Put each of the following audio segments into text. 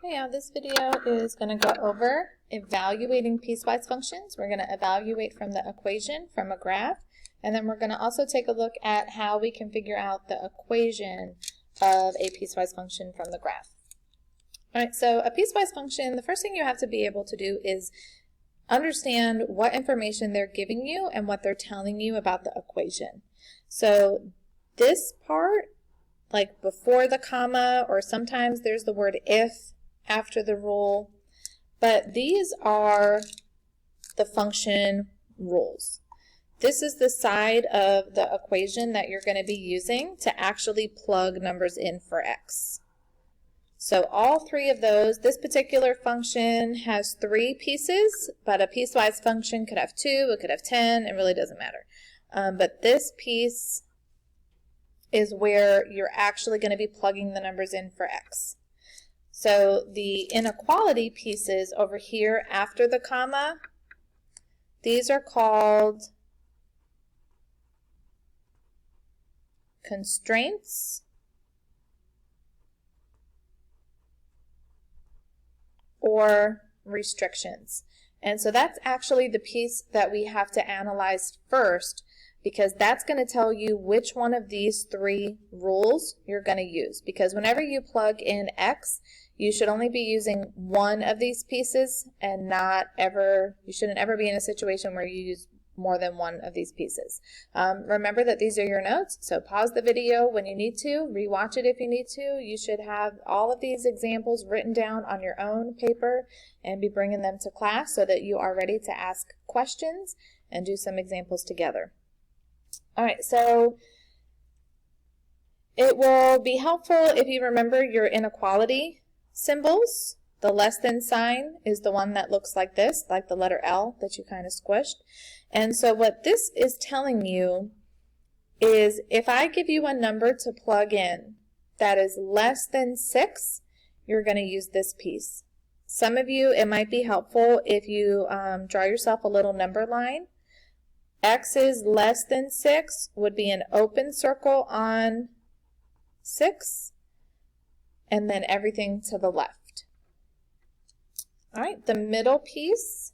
Yeah, this video is going to go over evaluating piecewise functions. We're going to evaluate from the equation from a graph, and then we're going to also take a look at how we can figure out the equation of a piecewise function from the graph. All right, so a piecewise function, the first thing you have to be able to do is understand what information they're giving you and what they're telling you about the equation. So this part, like before the comma, or sometimes there's the word if after the rule, but these are the function rules. This is the side of the equation that you're going to be using to actually plug numbers in for x. So all three of those, this particular function has 3 pieces, but a piecewise function could have 2, it could have 10, it really doesn't matter. But this piece is where you're actually going to be plugging the numbers in for x. So the inequality pieces over here after the comma, these are called constraints or restrictions. And so that's actually the piece that we have to analyze first, because that's going to tell you which one of these 3 rules you're going to use. Because whenever you plug in x, you should only be using one of these pieces and you shouldn't ever be in a situation where you use more than one of these pieces. Remember that these are your notes, so pause the video when you need to, rewatch it if you need to. You should have all of these examples written down on your own paper and be bringing them to class so that you are ready to ask questions and do some examples together. All right, so it will be helpful if you remember your inequality symbols. The less than sign is the one that looks like this, like the letter L that you kind of squished. And so what this is telling you is if I give you a number to plug in that is less than 6, you're going to use this piece. Some of you, it might be helpful if you draw yourself a little number line. X is less than 6 would be an open circle on 6, and then everything to the left. All right, the middle piece,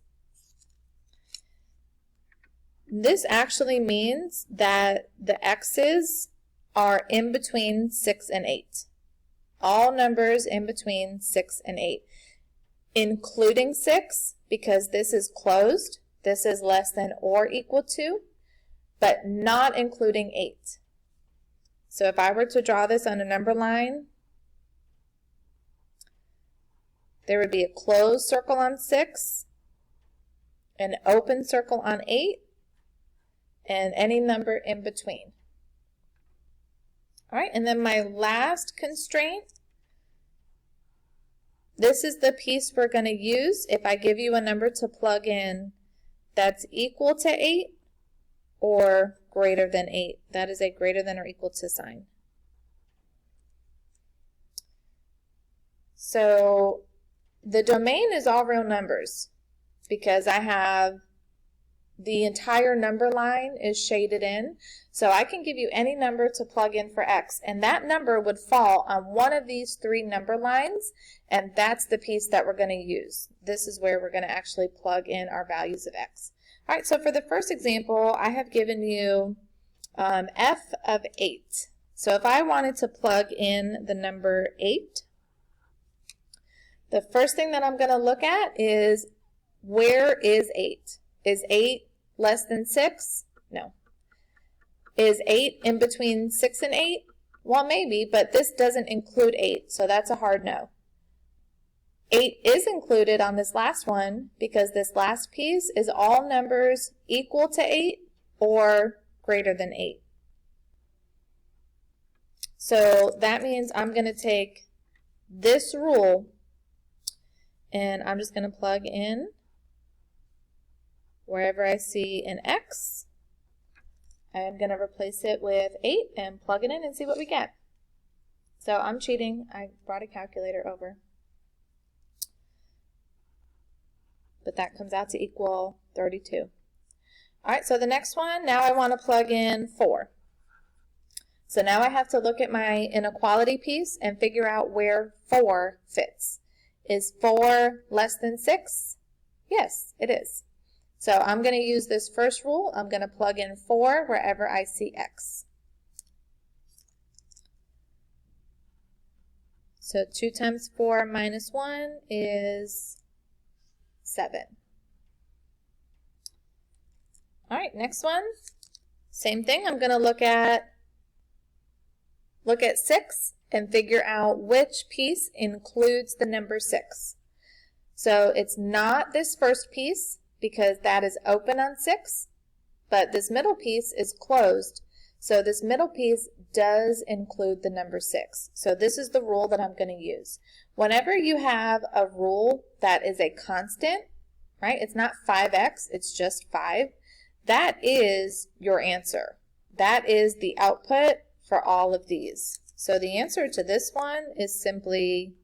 this actually means that the x's are in between 6 and 8. All numbers in between 6 and 8, including 6, because this is closed. This is less than or equal to, but not including 8. So if I were to draw this on a number line, there would be a closed circle on 6, an open circle on 8, and any number in between. All right, and then my last constraint, this is the piece we're going to use if I give you a number to plug in that's equal to 8 or greater than 8. That is a greater than or equal to sign. So the domain is all real numbers because I have the entire number line is shaded in. So I can give you any number to plug in for x, and that number would fall on one of these 3 number lines, and that's the piece that we're going to use. This is where we're going to actually plug in our values of x. All right, so for the first example, I have given you f of 8. So if I wanted to plug in the number 8, the first thing that I'm going to look at is, where is 8? Is 8 less than 6? No. Is 8 in between 6 and 8? Well, maybe, but this doesn't include 8, so that's a hard no. 8 is included on this last one because this last piece is all numbers equal to 8 or greater than 8. So that means I'm going to take this rule and I'm just going to plug in wherever I see an x. I'm going to replace it with 8 and plug it in and see what we get. So I'm cheating. I brought a calculator over. But that comes out to equal 32. All right, so the next one, now I want to plug in 4. So now I have to look at my inequality piece and figure out where 4 fits. Is 4 less than 6? Yes, it is. So I'm going to use this first rule. I'm going to plug in 4 wherever I see x. So 2 times 4 minus 1 is 7. All right, next one. Same thing. I'm going to look at 6 and figure out which piece includes the number 6. So it's not this first piece because that is open on 6, but this middle piece is closed. So this middle piece does include the number 6. So this is the rule that I'm going to use. Whenever you have a rule that is a constant, right? It's not 5x, it's just 5. That is your answer. That is the output for all of these. So the answer to this one is simply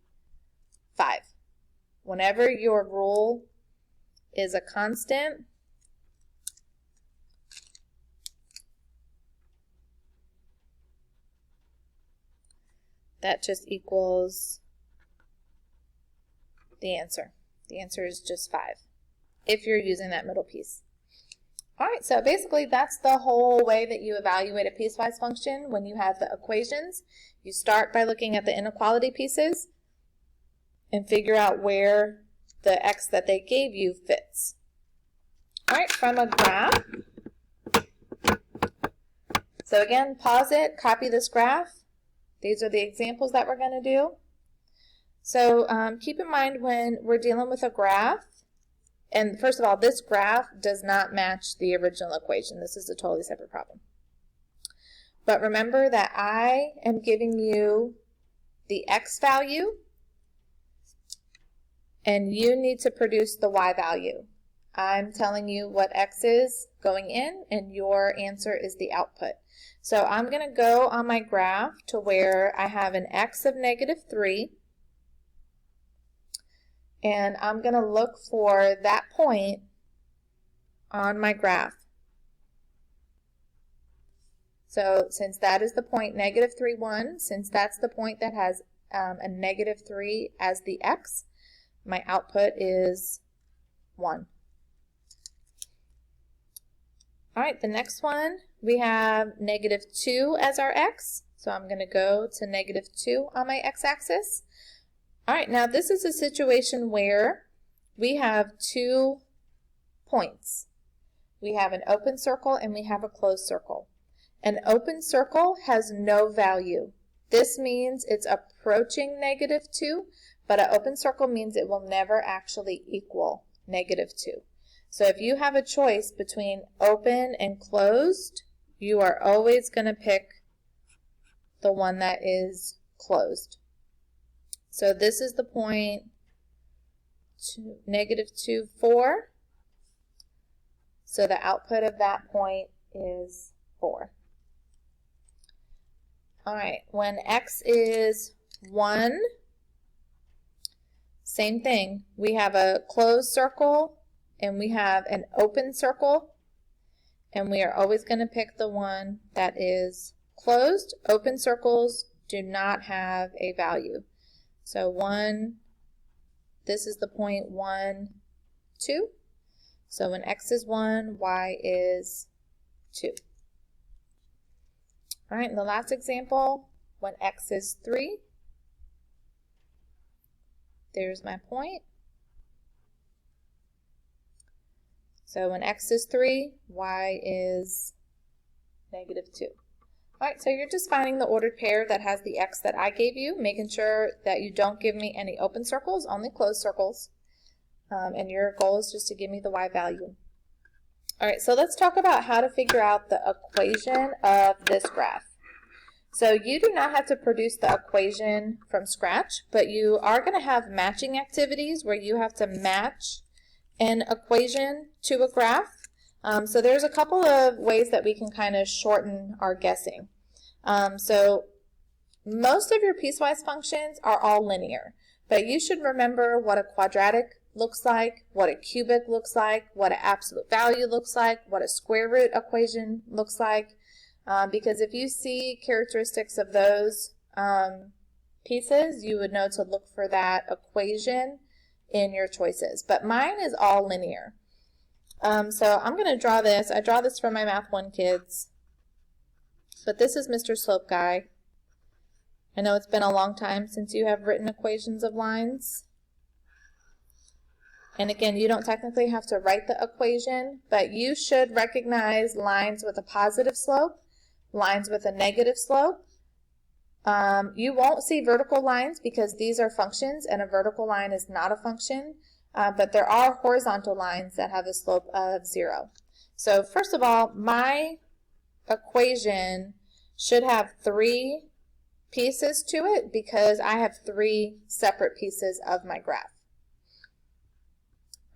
5. Whenever your rule is a constant, that just equals the answer. The answer is just 5 if you're using that middle piece. All right, so basically that's the whole way that you evaluate a piecewise function when you have the equations. You start by looking at the inequality pieces and figure out where the x that they gave you fits. All right, from a graph. So again, pause it, copy this graph. These are the examples that we're going to do. So keep in mind when we're dealing with a graph, and first of all, this graph does not match the original equation. This is a totally separate problem. But remember that I am giving you the x value, and you need to produce the y value. I'm telling you what x is going in, and your answer is the output. So I'm going to go on my graph to where I have an x of -3, and I'm going to look for that point on my graph. So since that is the point -3, 1, since that's the point that has a -3 as the x, my output is 1. All right, the next one, we have -2 as our x. So I'm going to go to -2 on my x-axis. All right, now this is a situation where we have 2 points. We have an open circle and we have a closed circle. An open circle has no value. This means it's approaching -2, but an open circle means it will never actually equal -2. So if you have a choice between open and closed, you are always going to pick the one that is closed. So this is the point -2, 4. So the output of that point is 4. All right, when x is 1, same thing. We have a closed circle and we have an open circle, and we are always going to pick the one that is closed. Open circles do not have a value. So 1, this is the point 1, 2. So when x is 1, y is 2. All right, and the last example, when x is 3, there's my point. So when x is 3, y is -2. All right, so you're just finding the ordered pair that has the x that I gave you, making sure that you don't give me any open circles, only closed circles. And your goal is just to give me the y value. All right, so let's talk about how to figure out the equation of this graph. So you do not have to produce the equation from scratch, but you are going to have matching activities where you have to match an equation to a graph. So there's a couple of ways that we can kind of shorten our guessing. So most of your piecewise functions are all linear, but you should remember what a quadratic looks like, what a cubic looks like, what an absolute value looks like, what a square root equation looks like, because if you see characteristics of those, pieces, you would know to look for that equation in your choices. But mine is all linear. So I'm going to draw this. I draw this for my Math 1 kids. But this is Mr. Slope Guy. I know it's been a long time since you have written equations of lines. And again, you don't technically have to write the equation, but you should recognize lines with a positive slope, lines with a negative slope. You won't see vertical lines because these are functions and a vertical line is not a function, but there are horizontal lines that have a slope of 0. So first of all, my equation should have 3 pieces to it because I have 3 separate pieces of my graph.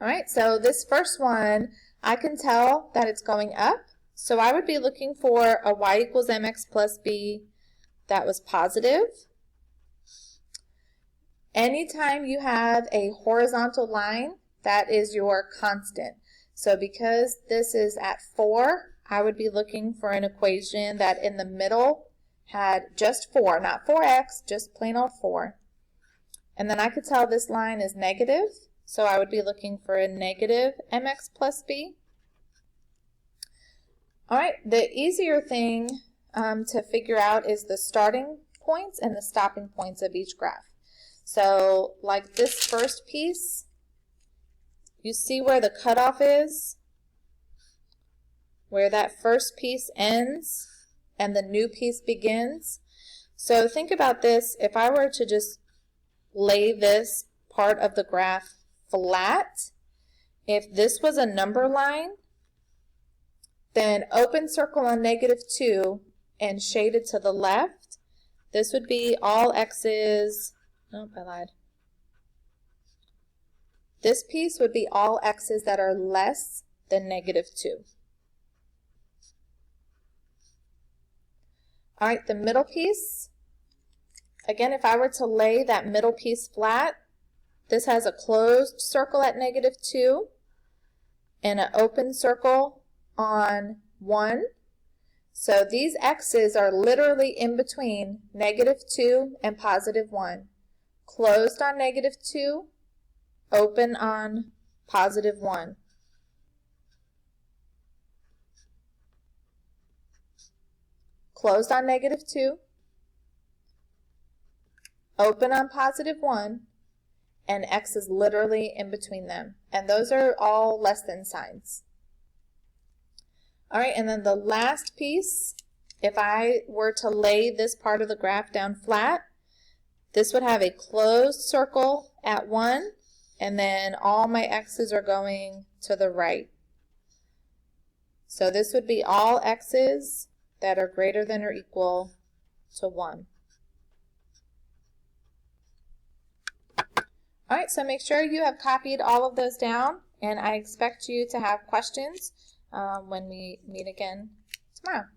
All right, so this first one, I can tell that it's going up. So I would be looking for a y equals mx plus b that was positive. Anytime you have a horizontal line, that is your constant. So because this is at 4, I would be looking for an equation that in the middle had just 4, not 4x, just plain old 4. And then I could tell this line is negative, so I would be looking for a negative mx plus b. All right, the easier thing to figure out is the starting points and the stopping points of each graph. So like this first piece, you see where the cutoff is, where that first piece ends and the new piece begins. So think about this, if I were to just lay this part of the graph flat, if this was a number line, then open circle on -2 and shaded to the left, this would be all x's, oh, I lied. This piece would be all x's that are less than -2. All right, the middle piece, again, if I were to lay that middle piece flat, this has a closed circle at -2 and an open circle on 1. So these x's are literally in between -2 and +1. Closed on -2, open on +1. Closed on -2, open on +1, and x is literally in between them. And those are all less than signs. All right, and then the last piece, if I were to lay this part of the graph down flat, this would have a closed circle at 1, and then all my x's are going to the right. So this would be all x's that are greater than or equal to 1. All right, so make sure you have copied all of those down, and I expect you to have questions when we meet again tomorrow.